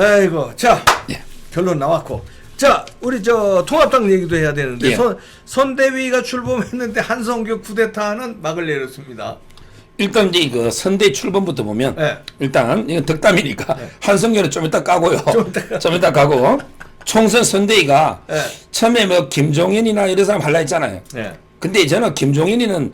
아이고, 자, 예. 결론 나왔고. 자, 우리 저 통합당 얘기도 해야 되는데 예. 선대위가 출범했는데 한성교 쿠데타는 막을 내렸습니다. 일단 이제 그 선대 출범부터 보면 예. 일단 이건 덕담이니까 예. 한성교는 좀 이따 까고요. 좀 이따 가고 총선 선대위가 예. 처음에 뭐 김종인이나 이런 사람 할라 했잖아요. 예. 근데 저는 김종인이는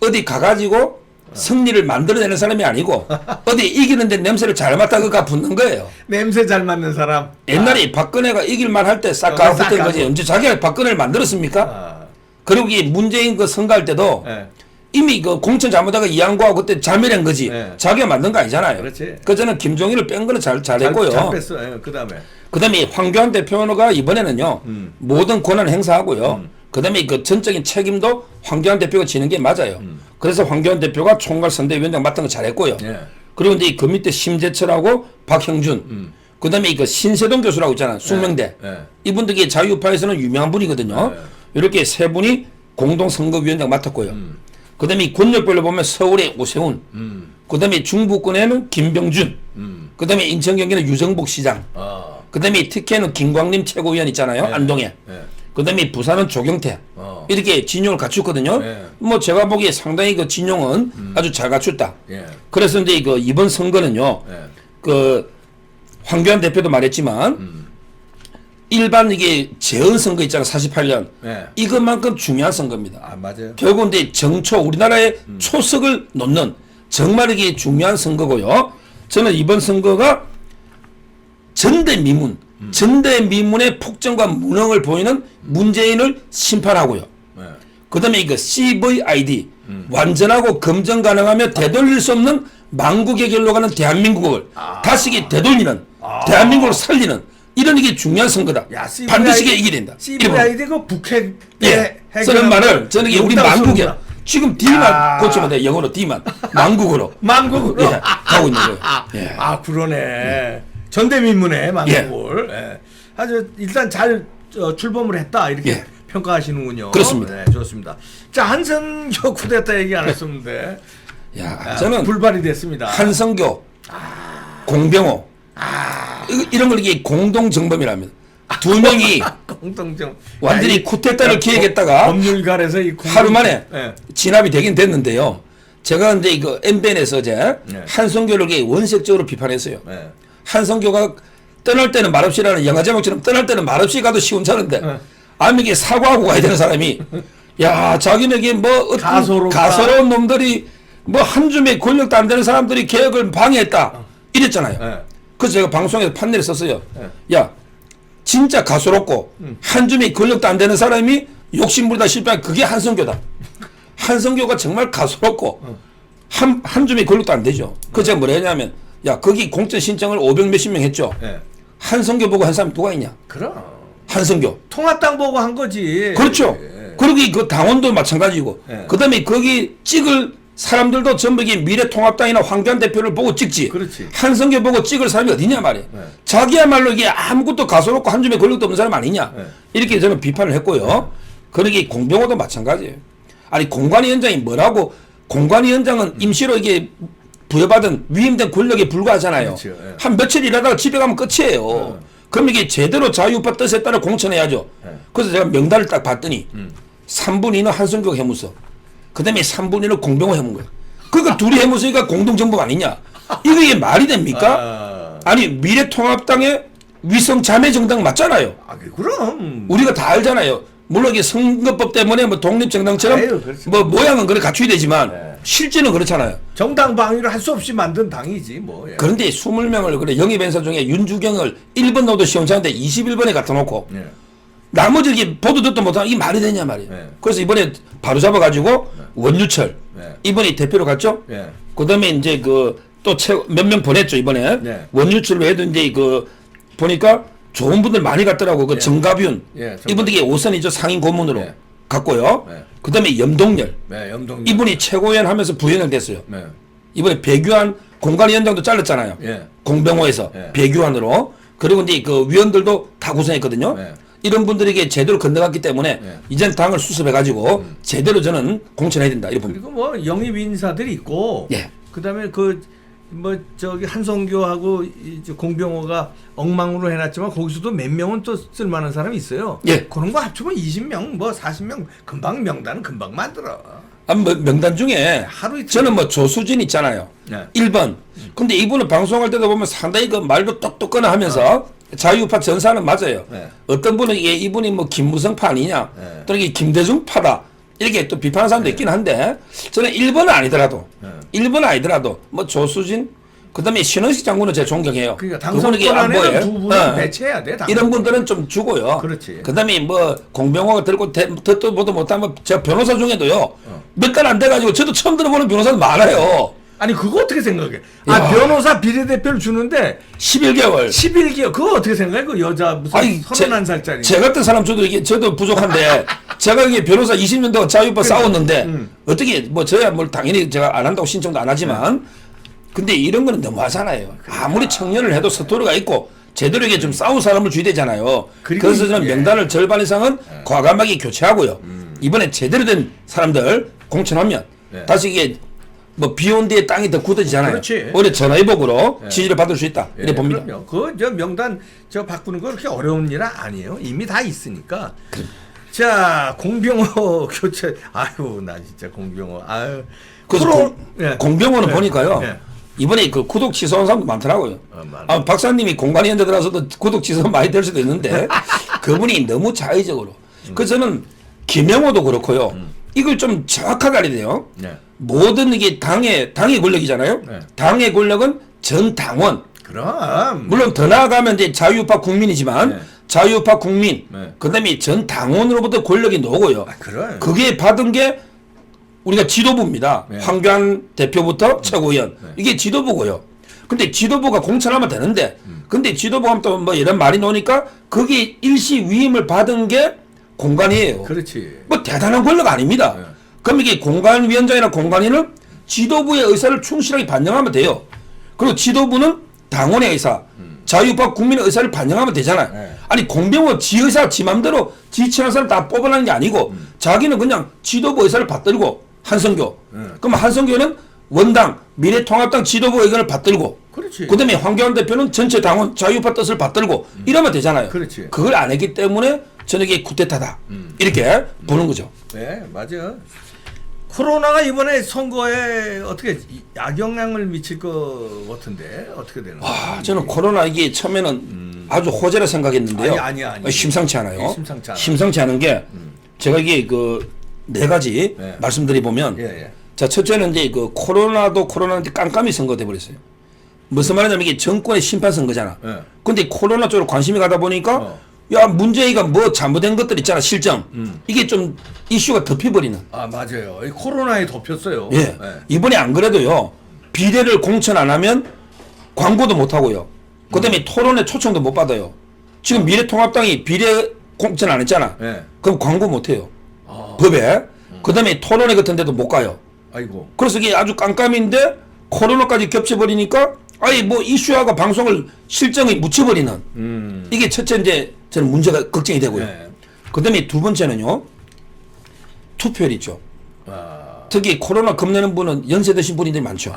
어디 가가지고 승리를 만들어내는 사람이 아니고 어디 이기는데 냄새를 잘 맡다가 붙는 거예요. 냄새 잘 맡는 사람. 옛날에 박근혜가 이길만 할 때 싹 싹 가붙은 가고. 거지. 언제 자기가 박근혜를 만들었습니까? 아. 그리고 이 문재인 그 선거할 때도 예. 이미 그 공천 잘못하다가 이양구하고 그때 자멸한 거지. 네. 자기가 만든 거 아니잖아요. 그렇지. 그 저는 김종인을 뺀 거는 잘했고요. 잘 뺐어. 예. 그다음에 그다음에 황교안 대표가 이번에는요 모든 권한을 행사하고요. 그다음에 그 전적인 책임도 황교안 대표가 지는 게 맞아요. 그래서 황교안 대표가 총괄 선대위원장 맡은 거 잘했고요. 예. 그리고 이제 그 밑에 심재철하고 박형준, 그다음에 그 신세동 교수라고 있잖아요. 숙명대. 예. 이분들이 자유파에서는 유명한 분이거든요. 예. 이렇게 세 분이 공동 선거위원장 맡았고요. 그다음에 이 권력별로 보면 서울의 오세훈, 그다음에 중부권에는 김병준, 그다음에 인천 경기는 유정복 시장, 아. 그다음에 특혜는 김광림 최고위원 있잖아요. 예. 안동에. 예. 그다음에 부산은 조경태. 이렇게 진용을 갖췄거든요. 예. 뭐 제가 보기에 상당히 그 진용은 아주 잘 갖췄다. 예. 그래서 이제 그 이번 선거는요. 예. 그 황교안 대표도 말했지만 일반 이게 재헌 선거 있잖아. 48년. 예. 이것만큼 중요한 선거입니다. 아, 맞아요. 결국 이제 정초 우리나라의 초석을 놓는 정말 이게 중요한 선거고요. 저는 이번 선거가 전대미문, 전대미문의 폭정과 무능을 보이는 문재인을 심판하고요. 예. 그다음에 이거 CVID 완전하고 검증 가능하며 되돌릴 수 없는 망국의 길로 가는 대한민국을 다시 이게 되돌리는 대한민국을 살리는 이런 이게 중요한 선거다. 야, CVID, 반드시 이게 이기야 된다. CVID 그 북핵 예. 쓰는 말을 저는 이게 우리 망국에 지금 D만 아. 고치면 돼. 영어로 D만 망국으로 망국으로 예, 가고 있는 거예요. 예. 아, 그러네. 전대민문의 망국을. 예. 아주 일단 잘 출범을 했다 이렇게 예. 평가하시는군요. 그렇습니다. 네, 좋습니다. 자, 한성교 쿠데타 얘기 안 했었는데 야, 저는 불발이 됐습니다. 한성교, 공병호 이런 걸 이게 공동 정범이랍니다. 두 명이 공동정 완전히 야, 이- 쿠데타를 야, 기획했다가 법률가에서 이 하루 만에 예. 진압이 되긴 됐는데요. 제가 이제 이거 MBN에서 네. 한성교를 이게 원색적으로 비판했어요. 예. 한성교가 떠날 때는 말없이라는 영화 제목처럼 떠날 때는 말없이 가도 시원찮은데 네. 아니 이게 사과하고 가야 되는 사람이 야 자기네게 뭐 어떤 가소롭다. 가소로운 놈들이 뭐 한 줌의 권력도 안 되는 사람들이 개혁을 방해했다 이랬잖아요. 예. 그래서 제가 방송에서 판례를 썼어요. 네. 야 진짜 가소롭고 한 줌의 권력도 안 되는 사람이 욕심부리다 실패한 그게 한성교다. 한성교가 정말 가소롭고 한 줌의 권력도 안 되죠. 그래서 제가 뭐라 했냐면 야 거기 공천 신청을 500 몇십 명 했죠. 예. 한성교 보고 한 사람 누가 있냐? 그럼 한성교. 통합당 보고 한 거지. 그렇죠. 예. 그리고 그 당원도 마찬가지고. 예. 그다음에 거기 찍을 사람들도 전부 이게 미래통합당이나 황교안 대표를 보고 찍지. 그렇지. 한성교 보고 찍을 사람이 어디냐 말이야. 예. 자기야말로 이게 아무것도 가소롭고 한 줌의 권력도 없는 사람 아니냐. 예. 이렇게 저는 비판을 했고요. 그러게 공병호도 마찬가지예요. 아니 공관위원장이 뭐라고 공관위원장은 임시로 이게 부여받은 위임된 권력에 불과하잖아요. 그렇죠. 예. 한 며칠 일하다가 집에 가면 끝이에요. 그럼 이게 제대로 자유파 뜻에 따라 공천해야죠. 예. 그래서 제가 명단을 딱 봤더니 3분 2는 한성교가 해무서 그 다음에 3분 2는 공병호 해문 거야. 그러니까 둘이 해무서니까 공동정부 아니냐. 이게 말이 됩니까? 아니 미래통합당의 위성 자매 정당 맞잖아요. 그럼 우리가 다 알잖아요. 물론 이게 선거법 때문에 뭐 독립정당처럼 아유, 그렇죠. 뭐 모양은 그래 갖춰야 되지만 네. 실제는 그렇잖아요. 정당 방위를 할 수 없이 만든 당이지 뭐. 예. 그런데 20명을 그래 영입인사 중에 윤주경을 1번 넣어도 시원찮은데 21번에 갖다 놓고 예. 나머지 이게 보도 듣도 못하는 이 말이 되냐 말이에요. 네. 그래서 이번에 바로 잡아가지고 원유철 네. 이번에 대표로 갔죠. 예. 그다음에 이제 그 또 몇 명 보냈죠 이번에 네. 원유철 외에도 이제 그 보니까 좋은 분들 많이 갔더라고. 그 정가윤 예, 이분들이 5선이죠 상임 고문으로 네. 갔고요. 네. 그다음에 염동열 네, 염동. 이분이 최고위원 하면서 부위원장 됐어요. 네. 이번에 배규환 공관위원장도 잘랐잖아요. 예. 공병호에서 예. 배규환으로. 그리고 이제 그 위원들도 다 구성했거든요. 네. 이런 분들에게 제대로 건너갔기 때문에 네. 이젠 당을 수습해가지고 제대로 저는 공천해야 된다 이렇게 봅니다. 그리고 뭐 영입 인사들이 있고. 예. 그다음에 그 뭐 저기 한성교하고 이제 공병호가 엉망으로 해놨지만 거기서도 몇 명은 또 쓸만한 사람이 있어요. 예. 그런 거 합치면 20명, 뭐 40명 금방 명단은 금방 만들어. 뭐 명단 중에 하루 이틀. 저는 뭐 조수진 있잖아요. 네. 1번. 근데 이분은 방송할 때도 보면 상당히 그 말도 똑똑거나 하면서 자유우파 전사는 맞아요. 네. 어떤 분은 이분이 뭐 김무성파 아니냐 네. 또는 이게 김대중파다 이렇게 또 비판하는 사람도 있긴 한데 저는 1번은 아니더라도 1번은 아니더라도 뭐 조수진 그다음에 신원식 장군은 제가 존경해요. 그러니까 그분은 이게 당선권 안 안에는 보여요. 두 분을 배치해야 돼. 이런 분들은 좀 주고요. 그렇지. 그다음에 뭐 공병호가 들고 듣도 보도 못하면 제가 변호사 중에도요 몇 달 안 돼가지고 저도 처음 들어보는 변호사도 많아요. 아니 그거 어떻게 생각해? 야. 아 변호사 비례대표를 주는데 11개월. 11개월 그거 어떻게 생각해? 그 여자 무슨 31살짜리. 제 같은 사람 저도 부족한데 제가 이게 변호사 20년 동안 자유파 싸웠는데 어떻게 뭐 저야 뭘 당연히 제가 안 한다고 신청도 안 하지만 근데 이런 거는 너무하잖아요. 아무리 청년을 해도 스토리가 있고 제대로 이게 좀 싸운 사람을 줘야 되잖아요. 그래서 저는 명단을 절반 이상은 과감하게 교체하고요. 이번에 제대로 된 사람들 공천하면 다시 이게 뭐 비온 뒤에 땅이 더 굳어지잖아요. 그렇지. 오히려 전화위복으로 지지를 받을 수 있다. 이렇게 봅니다. 그럼요. 그저 명단 저 바꾸는 거 그렇게 어려운 일 아니에요. 이미 다 있으니까. 자 공병호 교체. 아유 나 진짜 공병호. 아유. 그래서 예. 공병호는 예. 보니까요. 예. 이번에 그 구독 취소한 사람도 많더라고요. 많아요. 박사님이 공관위원회 들어서도 구독 취소 많이 될 수도 있는데 그분이 너무 자의적으로. 그래서 저는 김영호도 그렇고요. 이걸 좀 정확하게 알아야 돼요. 네. 모든 이게 당의 권력이잖아요. 네. 당의 권력은 전 당원. 그럼. 물론 더 나아가면 이제 자유우파 국민이지만 네. 자유우파 국민. 네. 그다음에 전 당원으로부터 권력이 나오고요. 그럼. 그게 받은 게 우리가 지도부입니다. 네. 황교안 대표부터 최고위원. 이게 지도부고요. 근데 지도부가 공천하면 되는데 근데 지도부가 하면 또 뭐 이런 말이 나오니까 거기 일시 위임을 받은 게 공관이에요. 그렇지. 뭐 대단한 권력 아닙니다. 네. 그럼 이게 공관위원장이나 공관위는 지도부의 의사를 충실하게 반영하면 돼요. 그리고 지도부는 당원의 의사, 자유우파 국민의 의사를 반영하면 되잖아요. 네. 아니 공병호 지 의사 지 맘대로 지치는 사람 다 뽑아내는 게 아니고 자기는 그냥 지도부 의사를 받들고 한성교. 그럼 한성교는 원당 미래통합당 지도부 의견을 받들고 그렇지. 그다음에 황교안 대표는 전체 당원 자유우파 뜻을 받들고 이러면 되잖아요. 그렇지. 그걸 안 했기 때문에 저는 이게 쿠데타다 이렇게 보는 거죠. 네, 맞아. 코로나가 이번에 선거에 어떻게 악영향을 미칠 것 같은데 어떻게 되는 거예요? 저는 코로나 이게 처음에는 아주 호재라 생각했는데요. 아니. 심상치 않아요. 예, 심상치 않아요. 심상치 않은 게 제가 이게 그 네 가지 네. 말씀드리보면 예. 자 첫째는 이제 그 코로나인데 깜깜이 선거돼 버렸어요. 무슨 말이냐면 이게 정권의 심판 선거잖아. 네. 근데 코로나 쪽으로 관심이 가다 보니까 야 문재인이가 뭐 잘못된 것들 있잖아 실정. 이게 좀 이슈가 덮여버리는. 아 맞아요. 이 코로나에 덮였어요. 예. 네. 이번에 안 그래도요 비례를 공천 안 하면 광고도 못 하고요. 그다음에 토론에 초청도 못 받아요. 지금 미래통합당이 비례 공천 안 했잖아. 네. 그럼 광고 못 해요. 법에. 그다음에 토론회 같은 데도 못 가요. 아이고. 그래서 이게 아주 깜깜인데 코로나까지 겹쳐버리니까 아예 뭐 이슈하고 방송을 실정에 묻혀버리는 이게 첫째 이제 저는 문제가 걱정이 되고요. 네. 그다음에 두 번째는요 투표율 있죠. 아. 특히 코로나 겁내는 분은 연세 드신 분들이 많죠.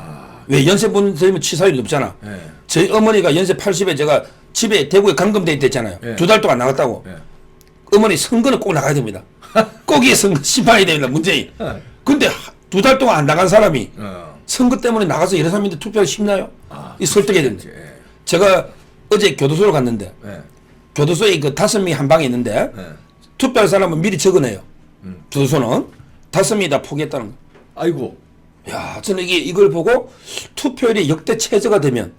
왜 연세 분 되면 치사율이 높잖아. 네. 저희 어머니가 연세 80에 제가 집에 대구에 감금돼 있댔잖아요. 네. 2달 동안 나갔다고. 네. 어머니 선거는 꼭 나가야 됩니다. 꼭 이 선거 심판이 됩니다. 문재인. 근데 2달 동안 안 나간 사람이 선거 때문에 나가서 여러 사람인데 투표하기 쉽나요? 이 설득해야 됩니다. 예. 제가 어제 교도소로 갔는데 네. 교도소에 그 5명이 한 방에 있는데 네. 투표할 사람은 미리 적어내요. 교도소는 5명이 다 포기했다는 거. 아이고. 야, 저는 이걸 보고 투표율이 역대 최저가 되면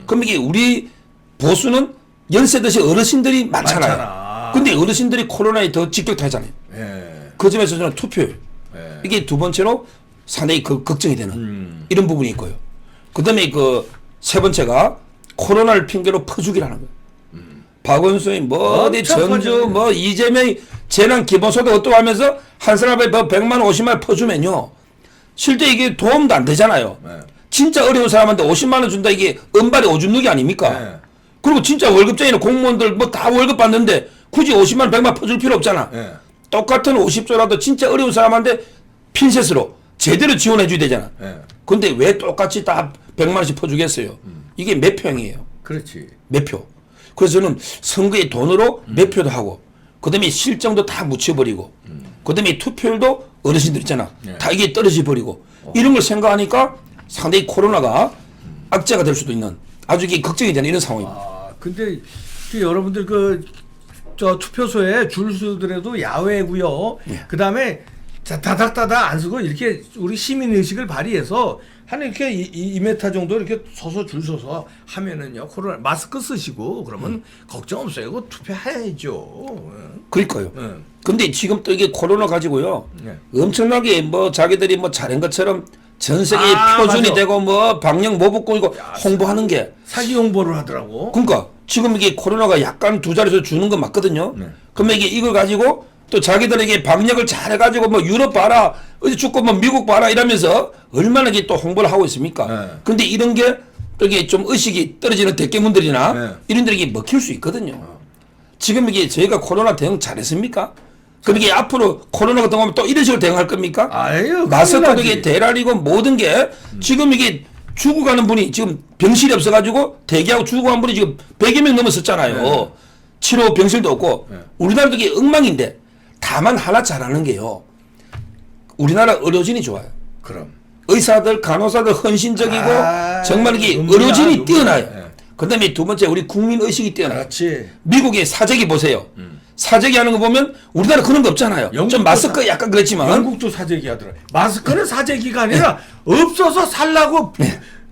그럼 이게 우리 보수는 연세 드신 어르신들이 많잖아요. 근데 어르신들이 코로나에 더 직격타잖아요. 예. 그 점에서 저는 투표율 예. 이게 두 번째로 상당히 걱정이 되는 이런 부분이 있고요. 그다음에 그 세 번째가 코로나를 핑계로 퍼주기라는 거예요. 박원순이 뭐 어디 전주 뭐 이재명이 재난 기본소득 어떠고 하면서 한 사람에 뭐 100만 50만 퍼주면요. 실제 이게 도움도 안 되잖아요. 네. 진짜 어려운 사람한테 50만 원 준다 이게 은발의 오줌 누기 아닙니까? 네. 그리고 진짜 월급쟁이나 공무원들 뭐 다 월급 받는데 굳이 50만 원 100만 원 퍼줄 필요 없잖아. 네. 똑같은 50조라도 진짜 어려운 사람한테 핀셋으로 제대로 지원해 줘야 되잖아. 네. 근데 왜 똑같이 다 100만 원씩 퍼주겠어요. 이게 몇 평이에요? 그렇지. 몇 표. 그래서 저는 선거에 돈으로 몇 표도 하고 그다음에 실정도 다 묻혀버리고 그다음에 투표율도 어르신들 있잖아. 네. 다 이게 떨어져 버리고 이런 걸 생각하니까 상당히 코로나가 악재가 될 수도 있는 아주 이게 걱정이 되는 이런 상황입니다. 아, 근데 여러분들 저 투표소에 줄 서더라도 야외고요. 그다음에 다닥다닥 안 서고 이렇게 우리 시민 의식을 발휘해서 한 이렇게 2m 정도 이렇게 서서 줄 서서 하면은요. 코로나 마스크 쓰시고 그러면 걱정 없어요. 그거 투표해야죠. 그러니까요. 네. 근데 지금 또 이게 코로나 가지고요. 네. 엄청나게 뭐 자기들이 뭐 잘한 것처럼 전 세계 아, 표준이 맞아. 되고 뭐 방역 뭐 붙고 이거 홍보하는 게 사기 홍보를 하더라고. 그러니까 지금 이게 코로나가 약간 두 자릿수 주는 건 맞거든요. 네. 그러면 이걸 가지고 또 자기들에게 방역을 잘해가지고 뭐 유럽 봐라 어디 죽고 뭐 미국 봐라 이러면서 얼마나 이게 또 홍보를 하고 있습니까? 네. 근데 이런 게 또 이게 좀 의식이 떨어지는 대깨문들이나 네. 이런 데에게 먹힐 수 있거든요. 지금 이게 저희가 코로나 대응 잘했습니까? 그럼 이게 앞으로 코로나가 동하면 또 이런 식으로 대응할 겁니까? 아유, 마스크도 이게 대란이고 모든 게 지금 이게 죽어가는 분이 지금 병실이 없어가지고 대기하고 죽어간 분이 지금 100여 명 넘었었잖아요. 네. 치료 병실도 없고 네. 우리나라도 이게 엉망인데 다만 하나 잘하는 게요. 우리나라 의료진이 좋아요. 그럼. 의사들, 간호사들 헌신적이고 아, 정말 이게 눈물이야, 의료진이 눈물. 뛰어나요. 네. 그다음에 두 번째 우리 국민 의식이 뛰어나요. 그렇지. 미국의 사재기 보세요. 사재기 하는 거 보면 우리나라 그런 거 없잖아요. 좀 영국도 마스크 약간 그랬지만 영국도 사재기 하더라. 마스크는 사재기가 아니라 없어서 살라고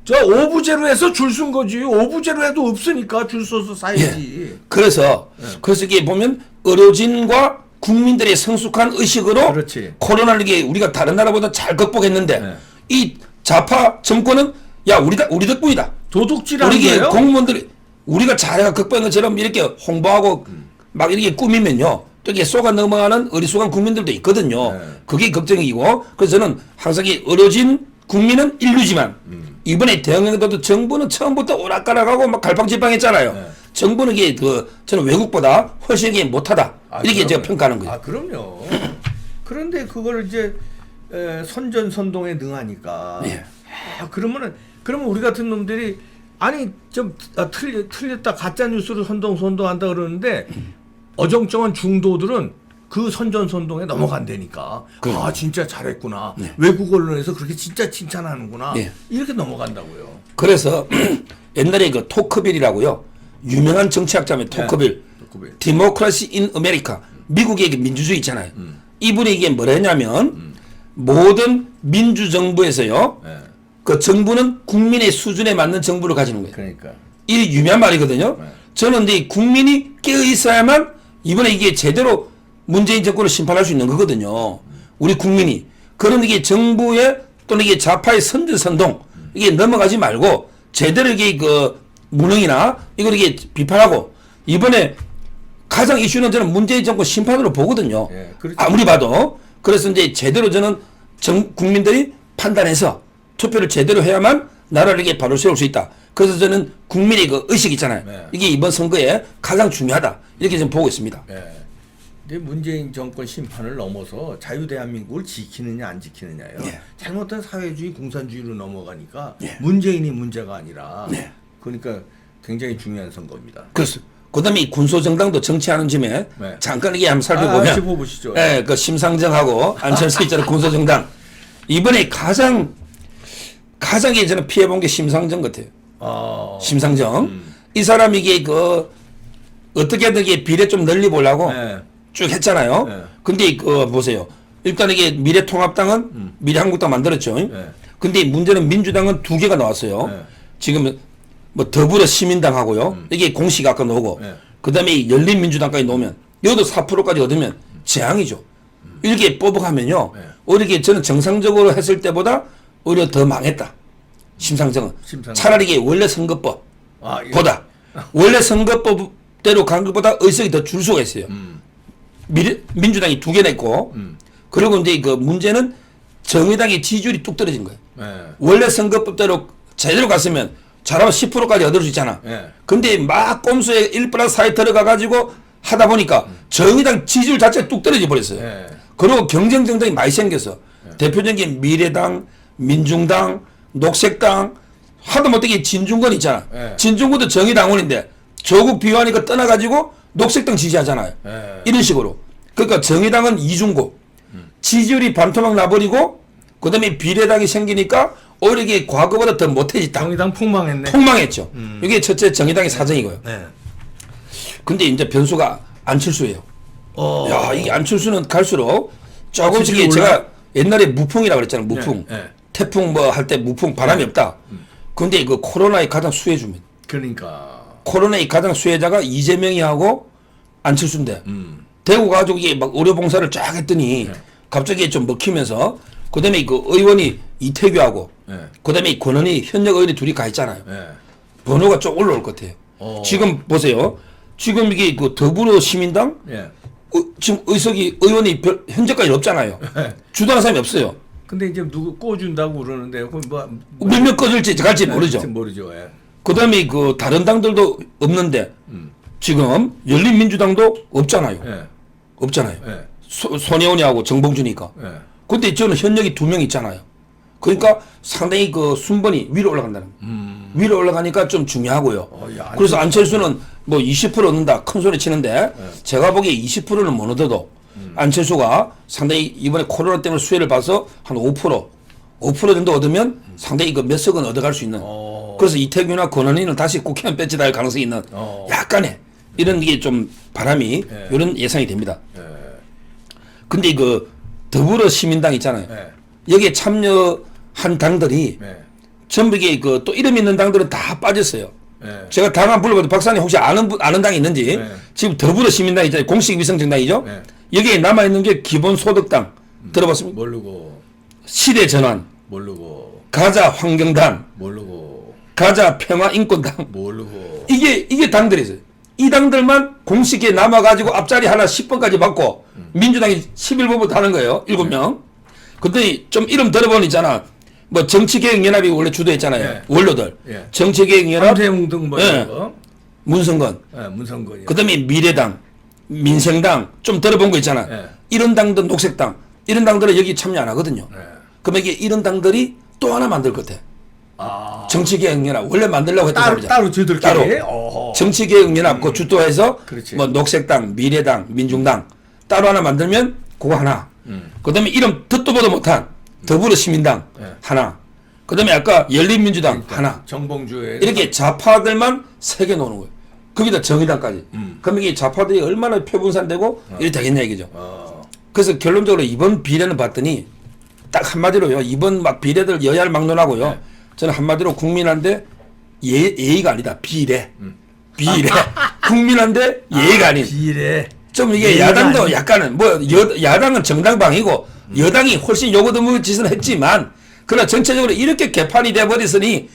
저 오부제로 해서 줄 쓴 거지. 오부제로 해도 없으니까 줄 서서 사야지. 그래서 이게 보면 의료진과 국민들의 성숙한 의식으로 그렇지. 코로나를 이게 우리가 다른 나라보다 잘 극복했는데 네. 이 좌파 정권은 야 우리 덕분이다. 도둑질하는 우리 거예요? 공무원들이 우리가 잘해가 극복한 것처럼 이렇게 홍보하고 막 이렇게 꾸미면요. 또 이게 쏘가 넘어가는 어리숙한 국민들도 있거든요. 네. 그게 걱정이고 그래서 저는 항상 이 의료진 국민은 인류지만 이번에 대응행동도 정부는 처음부터 오락가락하고 막 갈팡질팡했잖아요. 네. 정부는 이게 저는 외국보다 훨씬 이게 못하다 이렇게 그럼요. 제가 평가하는 거예요. 아 그럼요. 그런데 그걸 이제 선전선동에 능하니까. 예. 그러면 우리 같은 놈들이 아니 좀 틀렸다 가짜 뉴스를 선동한다 그러는데 어정쩡한 중도들은 그 선전선동에 넘어간다니까. 그럼요. 아 진짜 잘했구나. 네. 외국 언론에서 그렇게 진짜 칭찬하는구나. 네. 이렇게 넘어간다고요. 그래서 옛날에 그 토크빌이라고요. 유명한 정치학자면 토크빌. 토크빌. 디모크라시 인 아메리카. 미국의 그 민주주의 있잖아요. 이분이 이게 뭐냐면 모든 민주정부에서요. 네. 그 정부는 국민의 수준에 맞는 정부를 가지는 거예요. 그러니까. 이 유명한 말이거든요. 네. 저는 근데 국민이 깨어 있어야만 이번에 이게 제대로 문재인 정권을 심판할 수 있는 거거든요. 우리 국민이. 그런 이게 정부의 또는 이게 좌파의 선전선동 이게 넘어가지 말고 제대로 이게 그 무능이나 이걸 이게 비판하고 이번에 가장 이슈는 저는 문재인 정권 심판으로 보거든요. 예, 그렇죠. 아무리 봐도. 그래서 이제 제대로 저는 국민들이 판단해서 투표를 제대로 해야만 나라를 이게 바로 세울 수 있다. 그래서 저는 국민의 그 의식 있잖아요. 네. 이게 이번 선거에 가장 중요하다. 이렇게 좀 보고 있습니다. 예. 근데 문재인 정권 심판을 넘어서 자유대한민국을 지키느냐 안 지키느냐요. 예. 잘못된 사회주의 공산주의로 넘어가니까 예. 문재인이 문제가 아니라 네. 그러니까 굉장히 중요한 선거입니다. 그래서 그다음에 이 군소정당도 정치하는 짐에 네. 잠깐 이게 한번 살펴보면 짚어보시죠. 예, 그 심상정하고 안철수 있잖아요. 군소정당 이번에 가장 이게 저는 피해본 게 심상정 같아요. 심상정 이 사람이 이게 그 어떻게든 이게 비례 좀 널리 보려고 네. 쭉 했잖아요. 네. 근데 그 보세요. 일단 이게 미래통합당은 미래한국당 만들었죠. 네. 근데 문제는 민주당은 두 개가 나왔어요. 네. 지금 뭐 더불어 시민당하고요. 이게 공식 아까 나오고 네. 그다음에 열린민주당까지 놓으면 여기도 4%까지 얻으면 재앙이죠. 이렇게 뽑아가면요. 네. 오히려 이게 저는 정상적으로 했을 때보다 오히려 더 망했다. 심상정은. 심상정. 차라리 이게 원래 선거법 예. 보다 원래 선거법대로 간 것보다 의석이 더 줄 수가 있어요. 민주당이 두 개 냈고 그리고 이제 그 문제는 정의당의 지지율이 뚝 떨어진 거예요. 네. 원래 선거법대로 제대로 갔으면 잘하면 10%까지 얻을 수 있잖아. 네. 근데 막 꼼수에 1+4에 들어가가지고 하다 보니까 정의당 지지율 자체가 뚝 떨어져 버렸어요. 네. 그리고 경쟁 정당이 많이 생겨서 대표적인 미래당, 민중당, 녹색당, 하다 못하게 진중권 있잖아. 예. 진중권도 정의당원인데 조국 비호하니까 떠나가지고 녹색당 지지하잖아요. 예. 이런 식으로. 그러니까 정의당은 이중고 지지율이 반토막 나버리고 그다음에 비례당이 생기니까 오히려 이게 과거보다 더 못해졌다. 정의당 폭망했네. 폭망했죠. 이게 첫째 정의당의 사정이고요. 네. 근데 이제 변수가 안철수예요. 야, 이게 안철수는 갈수록 조금씩 지지율이 제가 옛날에 무풍이라고 그랬잖아요. 무풍. 네, 네. 태풍 뭐 할 때 무풍 바람이 없다. 근데 그 코로나의 가장 수혜주입니다. 그러니까. 코로나의 가장 수혜자가 이재명이 하고 안철수인데 대구 가지고 이게 막 의료 봉사를 쫙 했더니 갑자기 좀 먹히면서 그다음에 그 의원이 이태규하고 네. 그다음에 권은희 현역 의원이 둘이 가 있잖아요. 네. 번호가 좀 올라올 것 같아요. 지금 보세요. 지금 이게 그 더불어시민당 예. 지금 의원이 현재까지 없잖아요. 네. 주도하는 사람이 없어요. 근데 이제 누구 꿔준다고 그러는데 그건 몇몇 꺼질지 갈지 모르죠. 모르죠. 예. 그다음에 그 다른 당들도 없는데 지금 열린민주당도 없잖아요. 예. 없잖아요. 예. 손혜원이하고 정봉주니까. 예. 근데 저는 현역이 2명 있잖아요. 그러니까 상당히 그 순번이 위로 올라간다는 거예요. 위로 올라가니까 좀 중요하고요. 야, 그래서 안철수는 뭐 20% 얻는다 큰 소리 치는데 제가 보기에 20%는 못 얻어도 안철수가 상당히 이번에 코로나 때문에 수혜를 봐서 한 5% 정도 얻으면 상당히 그 몇 석은 얻어갈 수 있는. 그래서 이태규나 권은희는 다시 국회의원 배치될 가능성이 있는 약간의 이런 게 좀 바람이 이런 예상이 됩니다. 근데 그 더불어시민당 있잖아요. 여기에 참여한 당들이 전부 이게 그 또 이름 있는 당들은 다 빠졌어요. 제가 당 한 불러봐도 박사님 혹시 아는 당이 있는지 지금 더불어시민당 있잖아요. 공식 위성정당이죠. 여기에 남아있는 게 기본소득당 들어봤습니까? 모르고 시대전환, 모르고 가자 환경당, 모르고 가자 평화인권당 모르고 이게 당들이 있어요. 이 당들만 공식에 남아가지고 앞자리 하나 10번까지 받고 민주당이 11번부터 하는 거예요. 7명. 근데 좀 이름 들어보니 있잖아. 뭐 정치개혁연합이 원래 주도했잖아요. 예. 원로들. 예. 정치개혁연합, 함재웅 등뭐 예. 이런 거. 문성건. 문성건이. 그다음에 미래당, 민생당 좀 들어본 거 있잖아. 예. 이런 당들, 녹색당 이런 당들은 여기 참여 안 하거든요. 그러면 이게 이런 당들이 또 하나 만들 것 같아. 정치개혁연합 원래 만들려고 했던 사람이잖아. 따로 저들끼리. 따로. 정치개혁연합 그 주도해서 그렇지. 뭐 녹색당, 미래당, 민중당 따로 하나 만들면 그거 하나. 그다음에 이름 듣도 보도 못한 더불어시민당 하나. 그다음에 아까 열린민주당 하나. 정봉주의 이렇게 좌파들만 3개 놓는 거예요. 거기다 정의당까지. 그럼 이게 좌파들이 얼마나 표분산되고 이렇게 되겠냐 이거죠. 그래서 결론적으로 이번 비례는 봤더니 딱 한마디로요. 이번 막 비례들 여야를 막론하고요. 저는 한마디로 국민한테 예의가 아니다. 비례. 국민한테 예의가 아닌. 비례. 좀 이게 예의가 야당도 아닌. 약간은 뭐 야당은 정당방이고 여당이 훨씬 요거드무 짓을 했지만 그러나 전체적으로 이렇게 개판이 돼버렸으니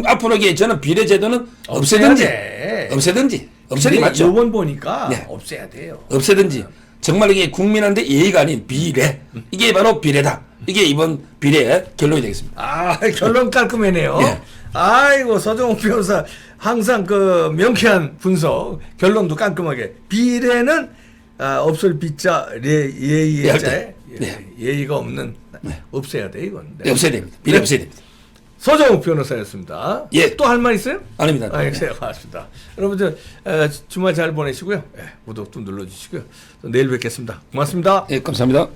앞으로 이게 저는 비례제도는 없애든지 없애는 게 맞죠. 요번 보니까 네. 없애야 돼요. 없애든지 정말 이게 국민한테 예의가 아닌 비례 이게 바로 비례다. 이게 이번 비례의 결론이 되겠습니다. 결론 깔끔하네요. 예. 아이고 서정욱 변호사 항상 그 명쾌한 분석, 결론도 깔끔하게. 비례는 없을 비자 예의자에 예의가 없는 없애야 돼 이건. 네, 없애야 됩니다. 비례 없애야 됩니다. 서정욱 변호사였습니다. 예. 또 할 말 있어요? 아닙니다. 예, 고맙습니다. 여러분들 주말 잘 보내시고요. 구독도 눌러주시고요. 또 내일 뵙겠습니다. 고맙습니다. 예, 감사합니다.